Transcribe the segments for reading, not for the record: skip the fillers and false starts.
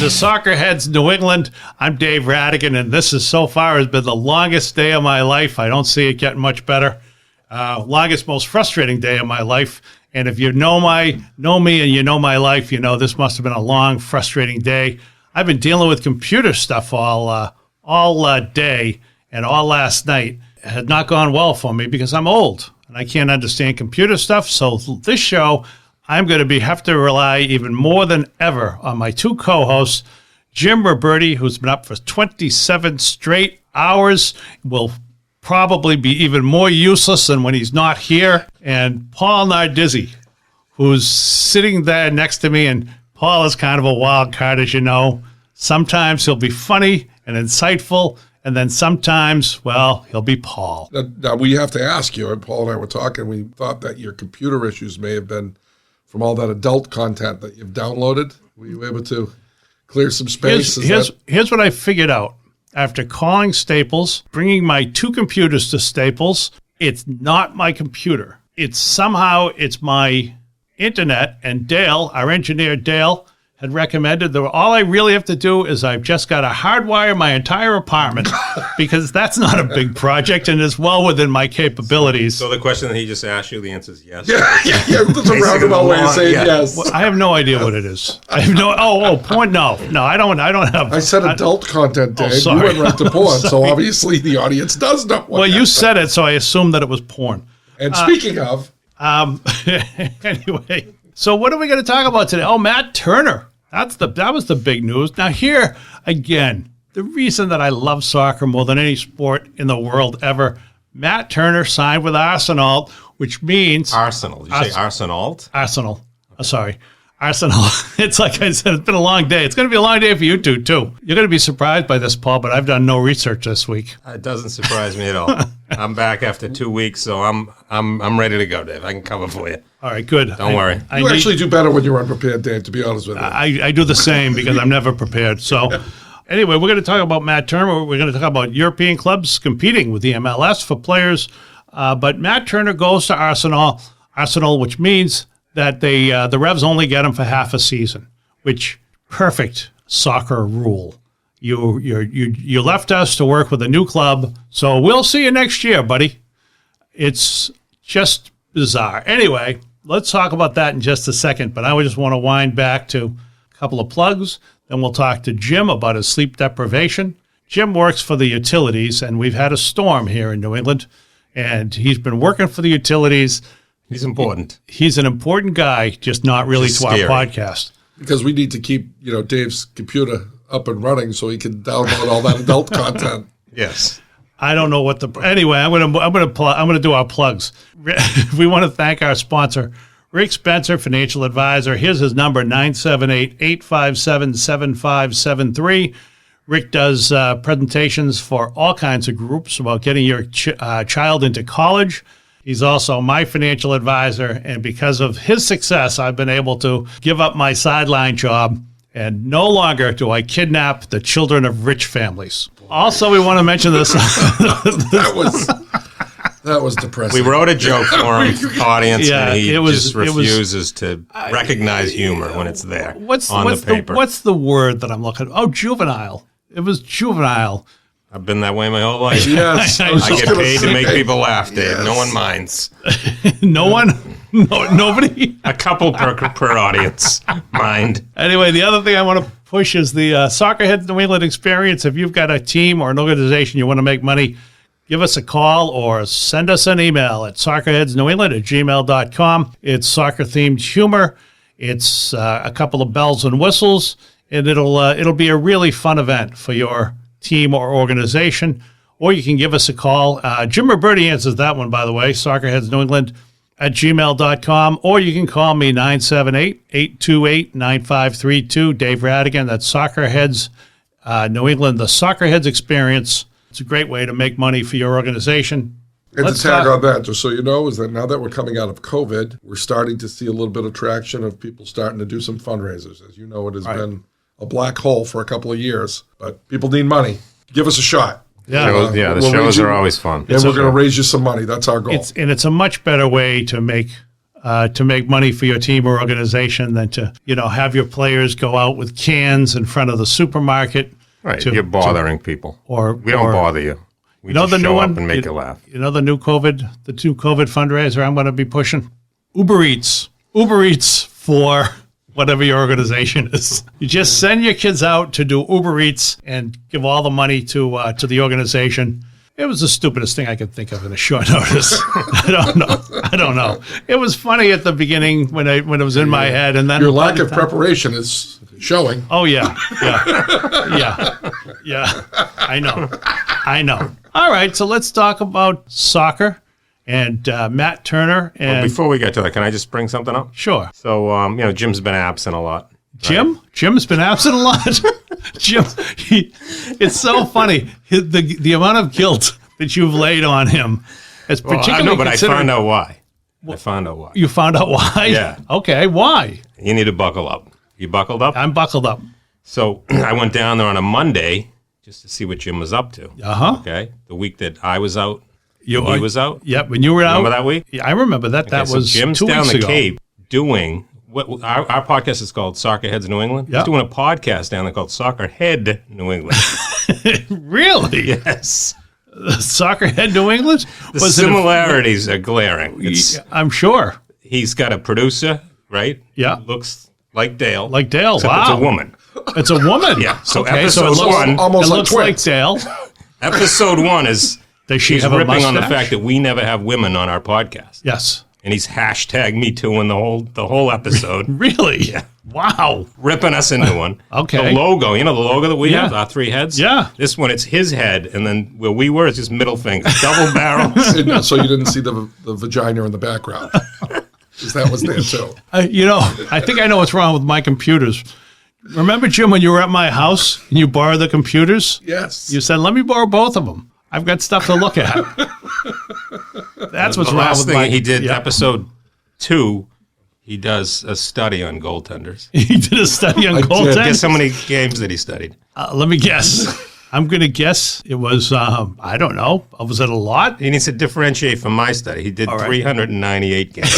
to Soccerheads New England. I'm Dave Rattigan, and this is so far has been the longest day of my life. I don't see it getting much better. Longest, most frustrating day of my life. And if you know me and you know my life, you know this must have been a long, frustrating day. I've been dealing with computer stuff all day and all last night. It had not gone well for me because I'm old and I can't understand computer stuff. So this show, I'm going to have to rely even more than ever on my two co-hosts, Jim Ruberti, who's been up for 27 straight hours, will probably be even more useless than when he's not here, and Paul Nardizzi, who's sitting there next to me, and Paul is kind of a wild card, as you know. Sometimes he'll be funny and insightful, and then sometimes, well, he'll be Paul. Now, we have to ask you, and Paul and I were talking, we thought that your computer issues may have been from all that adult content that you've downloaded. Were you able to clear some space? Here's what I figured out. After calling Staples, bringing my two computers to Staples, it's not my computer. It's my internet, and Dale, our engineer Dale, had recommended that all I really have to do is I've just got to hardwire my entire apartment because that's not a big project and is well within my capabilities. So the question that he just asked you, the answer is yes. Yeah. That's a roundabout way of saying yes. Well, I have no idea what it is. I have no. Point. No. I don't have. I said adult content, Dave. Sorry. You went right to porn, so obviously the audience does know. Well, you said it, so I assumed that it was porn. And speaking of, anyway, so what are we going to talk about today? Oh, Matt Turner. That was the big news. Now here, again, the reason that I love soccer more than any sport in the world ever, Matt Turner signed with Arsenal, which means... Arsenal. Did you say Arsenal? Arsenal. Sorry. Arsenal. It's like I said, it's been a long day. It's going to be a long day for you two, too. You're going to be surprised by this, Paul, but I've done no research this week. It doesn't surprise me at all. I'm back after 2 weeks, so I'm ready to go, Dave. I can cover for you. All right, good. Don't worry. You actually do better when you're unprepared, Dave, to be honest with you. I do the same because I'm never prepared. So anyway, we're going to talk about Matt Turner. We're going to talk about European clubs competing with the MLS for players. But Matt Turner goes to Arsenal, which means that the Revs only get him for half a season, which perfect soccer rule. You left us to work with a new club, so we'll see you next year, buddy. It's just bizarre. Anyway, let's talk about that in just a second, but I just want to wind back to a couple of plugs. Then we'll talk to Jim about his sleep deprivation. Jim works for the utilities, and we've had a storm here in New England, and he's been working for the utilities. He's important. He's an important guy, just not really to our podcast. Because we need to keep, Dave's computer up and running so he can download all that adult content. Yes. I don't know what anyway, I'm gonna do our plugs. We want to thank our sponsor, Rick Spencer, financial advisor. Here's his number, 978-857-7573. Rick does presentations for all kinds of groups about getting your child into college. He's also my financial advisor, and because of his success, I've been able to give up my sideline job, and no longer do I kidnap the children of rich families. Also, we want to mention this. That was depressing. We wrote a joke for him, audience, and he just refuses to recognize humor when it's there on the paper. What's the word that I'm looking for? Oh, juvenile. It was juvenile. I've been that way my whole life. Yes. I get paid to make people laugh, Dave. Yes. No one minds. No one? Nobody? A couple per audience mind. Anyway, the other thing I want to push is the Soccerheads New England experience. If you've got a team or an organization you want to make money, give us a call or send us an email at soccerheadsnewengland@gmail.com. It's soccer-themed humor. It's a couple of bells and whistles, and it'll be a really fun event for your team or organization, or you can give us a call. Jim Ruberti answers that one, by the way, soccerheadsnewengland@gmail.com, or you can call me 978-828-9532. Dave Rattigan, that's Soccerheads New England, the Soccerheads experience. It's a great way to make money for your organization. And to tag on that, just so you know, is that now that we're coming out of COVID, we're starting to see a little bit of traction of people starting to do some fundraisers. As you know, it has been a black hole for a couple of years, but people need money. Give us a shot. Yeah, the shows are always fun. And we're going to raise you some money. That's our goal. It's a much better way to make to make money for your team or organization than to, have your players go out with cans in front of the supermarket. Right, you're bothering people. We don't bother you. We just show up and make you laugh. You know the new COVID fundraiser I'm going to be pushing? Uber Eats for whatever your organization is. You just send your kids out to do Uber Eats and give all the money to the organization. It was the stupidest thing I could think of in a short notice. I don't know. It was funny at the beginning when it was in my head, and then your lack of preparation is showing. Oh yeah. I know. All right, so let's talk about soccer and Matt Turner. And before we get to that, can I just bring something up? Sure. So Jim's been absent a lot. Jim? Right? Jim's been absent a lot. Jim, it's so funny. The amount of guilt that you've laid on him. It's particularly I know, but I found out why. You found out why? Yeah. Okay, why? You need to buckle up. You buckled up? I'm buckled up. So I went down there on a Monday just to see what Jim was up to. Uh-huh. Okay. The week that I was out, he was out. Yep, when you were out. Remember that week? Yeah, I remember that. That was Jim's 2 weeks down the ago. Cape doing what our podcast is called Soccerheads New England. Yep. He's doing a podcast down there called Soccerhead New England. Really? Yes. Soccerhead New England? The similarities are glaring. I'm sure. He's got a producer, right? Yeah. Looks like Dale. Like Dale, except wow. It's a woman. It's a woman? Yeah. So okay, episode one. Almost it looks like Dale. Episode one is she's ripping on the fact that we never have women on our podcast. Yes. And he's hashtag me too in the whole episode. Really? Yeah. Wow. Ripping us into one. Okay. The logo, the logo that we have, our 3 heads? Yeah. This one, it's his head, and then where we were, it's just middle finger. Double barrel. So you didn't see the vagina in the background. Because that was there too. I think I know what's wrong with my computers. Remember, Jim, when you were at my house and you borrowed the computers? Yes. You said, let me borrow both of them. I've got stuff to look at. That's what's wrong with my... He did episode 2. He does a study on goaltenders. He did a study on goaltenders? Guess how many games that he studied? Let me guess. I'm going to guess it was, I don't know. Was it a lot? He needs to differentiate from my study. He did 398 games.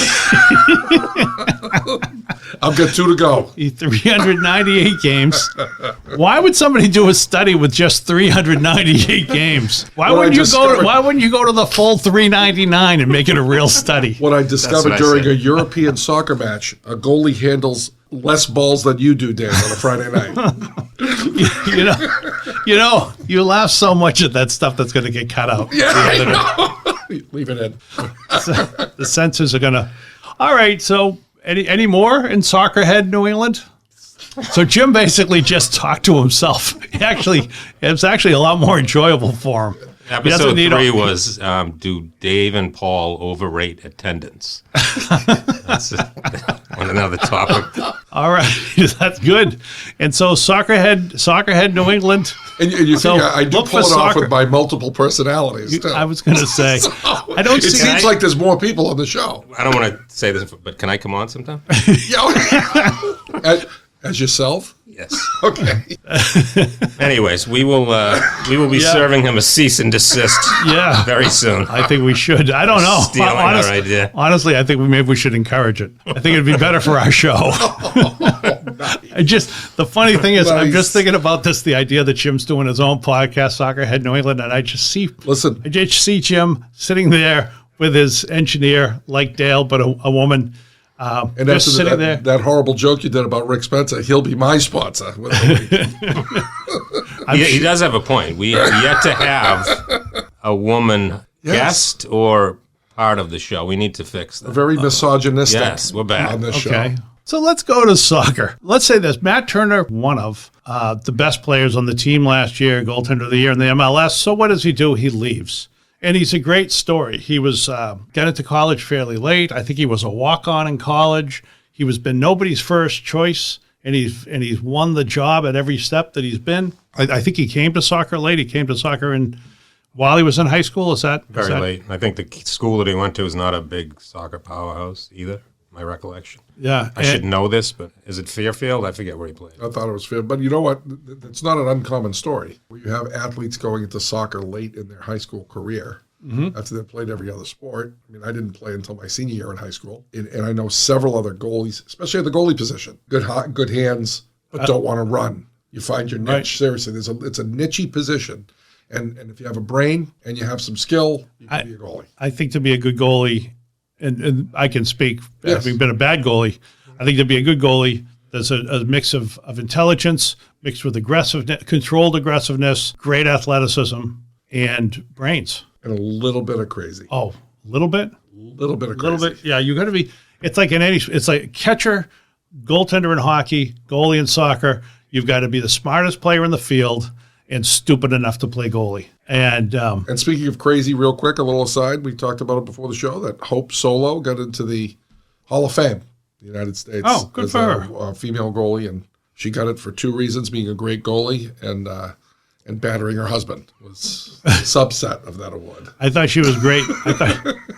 I've got 2 to go. 398 games. Why would somebody do a study with just 398 games? Why wouldn't you go to the full 399 and make it a real study? What I discovered during a European soccer match, a goalie handles less balls than you do, Dave, on a Friday night. You laugh so much at that stuff that's going to get cut out. Yeah, I know. Leave it in. The censors are going to. All right, so any more in Soccerhead New England? So Jim basically just talked to himself. It was actually a lot more enjoyable for him. Episode 3 was do Dave and Paul overrate attendance? That's another topic. All right, that's good. And so Soccerhead New England. And you see, I do pull it off with my multiple personalities, too. I was going to say. It seems like there's more people on the show. I don't want to say this, but can I come on sometime? As yourself? Yes. Okay. Anyways, we will be serving him a cease and desist very soon. I think we should. I don't know. Stealing our idea. Honestly, I think maybe we should encourage it. I think it'd be better for our show. Nice. The funny thing is, I'm just thinking about this, the idea that Jim's doing his own podcast, Soccerhead New England, and I just see Jim sitting there with his engineer, like Dale, but a woman. And after that horrible joke you did about Rick Spencer, he'll be my sponsor. He does have a point. We have yet to have a woman guest or part of the show. We need to fix that. Very misogynistic. Yes, we're back on this show. So let's go to soccer. Let's say this. Matt Turner, one of the best players on the team last year, goaltender of the year in the MLS. So what does he do? He leaves. And he's a great story. He was got into college fairly late. I think he was a walk-on in college. He was been nobody's first choice, and he's won the job at every step that he's been. I think he came to soccer late. He came to soccer while he was in high school. Is that very late? I think the school that he went to is not a big soccer powerhouse either. My recollection. Yeah, I should know this, but is it Fairfield? I forget where he played. I thought it was Fairfield, but you know what? It's not an uncommon story where you have athletes going into soccer late in their high school career. after they played every other sport. I mean, I didn't play until my senior year in high school. And I know several other goalies, especially at the goalie position. Good hands, but don't want to run. You find your niche. Right. Seriously, it's a niche-y position. And if you have a brain and you have some skill, you can be a goalie. I think to be a good goalie, and I can speak having been a bad goalie, I think to be a good goalie, there's a mix of intelligence mixed with controlled aggressiveness, great athleticism, and brains. And a little bit of crazy. Oh, a little bit? A little bit of crazy. little bit. Yeah, you got to be. It's like it's like catcher, goaltender in hockey, goalie in soccer. You've got to be the smartest player in the field and stupid enough to play goalie. And speaking of crazy, real quick, a little aside, we talked about it before the show that Hope Solo got into the Hall of Fame, the United States. Oh, good for her. A female goalie, and she got it for two reasons: being a great goalie and battering her husband was a subset of that award. I thought she was great.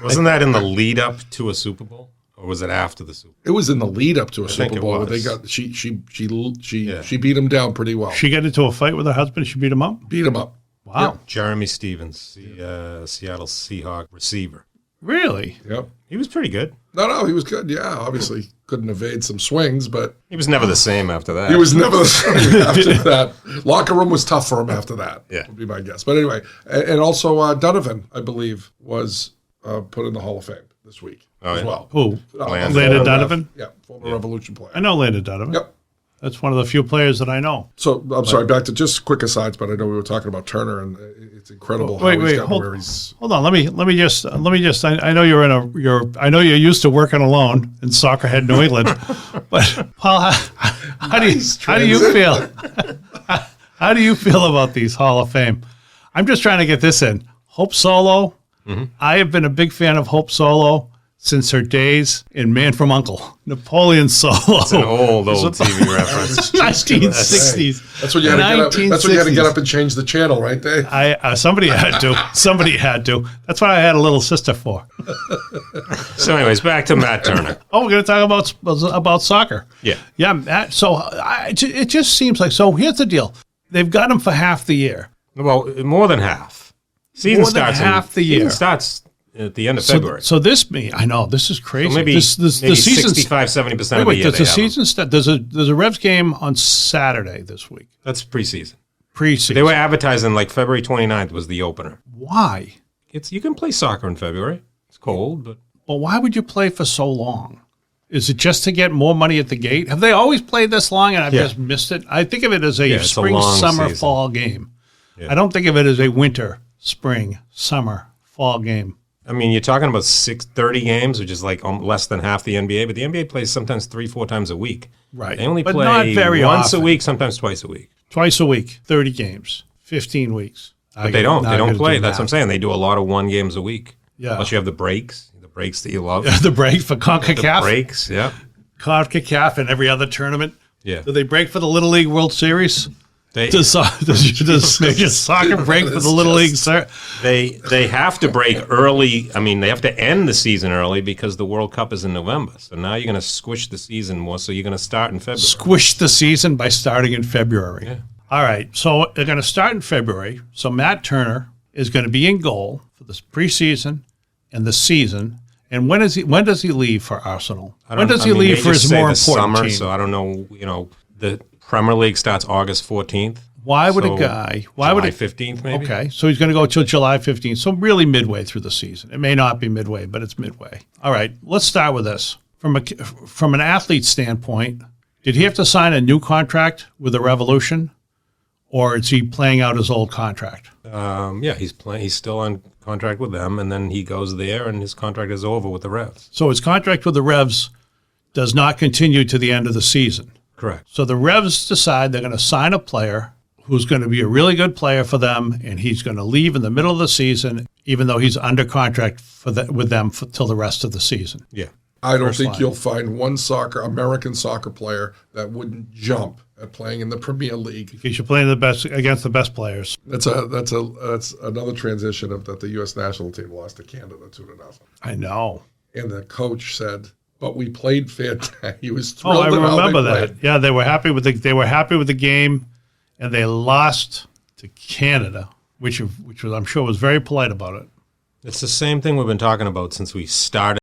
Wasn't that in the lead up to a Super Bowl, or was it after the Super Bowl? It was in the lead up to a Super think it Bowl. was. They got she beat him down pretty well. She got into a fight with her husband. She beat him up. Beat him up. Wow, Jeremy Stevens, the Seattle Seahawks receiver. really? Yep. He was pretty good. No, he was good. Yeah, obviously couldn't evade some swings, but He was never the same after that. he was never the same after that. Locker room was tough for him after that. Yeah. Would be my guess. But anyway, and also Donovan, I believe, was put in the Hall of Fame this week as well. Who? Landon. Landon Donovan? Former Revolution player. I know Landon Donovan. Yep. That's one of the few players that I know. So I'm sorry. Back to just quick asides, but I know we were talking about Turner, and it's incredible how he's gotten where he's. Hold on. Let me just. I know I know you're used to working alone in Soccerhead New England, but Paul, how do you feel? How do you feel about these Hall of Fame? I'm just trying to get this in. Hope Solo. Mm-hmm. I have been a big fan of Hope Solo since her days in Man from U.N.C.L.E. Napoleon Solo. It's an old TV reference. 1960s. That's when you had to get up. That's when you had to get up and change the channel, right, Dave? Somebody had to. Somebody had to. That's what I had a little sister for. So, anyways, back to Matt Turner. Oh, we're going to talk about soccer. Yeah. Yeah. It just seems like. So here's the deal. They've got him for half the year. Well, more than half. Season More than starts half the year. Season starts at the end of February. So I know this is crazy. So maybe the season 65-70% of the year. Does the season start? There's a Revs game on Saturday this week. That's preseason. Preseason. They were advertising like February 29th was the opener. Why? You can play soccer in February. It's cold, but Well, why would you play for so long? Is it just to get more money at the gate? Have they always played this long and I've just missed it? I think of it as a spring, long summer, season. fall game. Yeah. I don't think of it as a winter, spring, summer, fall game. I mean, you're talking about 30 games, which is like less than half the NBA, but the NBA plays sometimes 3-4 times a week. Right. They only But play not very once often. a week, sometimes twice a week. Twice a week, 30 games, 15 weeks. But they don't play. That's what I'm saying. They do a lot of 1 games a week. Yeah. Unless you have the breaks that you love. The break for The CONCACAF. breaks, yeah. CONCACAF and every other tournament. Yeah. Do they break for the Little League World Series? They Does major soccer break for the Little League? they have to break early. I mean, they have to end the season early because the World Cup is in November. So now you're going to squish the season more. So you're going to start in February. Squish the season by starting in February. Yeah. All right. So they're going to start in February. So Matt Turner is going to be in goal for the preseason and the season. And when does he leave for Arsenal? When does he leave for his more important team? So I don't know. The Premier League starts August 14th. Why would July 15th maybe? Okay, so he's going to go till July 15th. So really midway through the season. It may not be midway, but it's midway. All right, let's start with this. From an athlete standpoint, did he have to sign a new contract with the Revolution, or is he playing out his old contract? Yeah, he's playing. He's still on contract with them, and then he goes there, and his contract is over with the Revs. So his contract with the Revs does not continue to the end of the season. Correct. So the Revs decide they're going to sign a player who's going to be a really good player for them, and he's going to leave in the middle of the season, even though he's under contract with them till the rest of the season. Yeah. I don't think you'll find one American soccer player that wouldn't jump at playing in the Premier League. Because you're playing against the best players. That's another transition that the U.S. national team lost to Canada 2-0. I know. And the coach said, "But we played fantastic." He was thrilled. I remember that. Played. Yeah, they were happy with the game, and they lost to Canada, which was I'm sure was very polite about it. It's the same thing we've been talking about since we started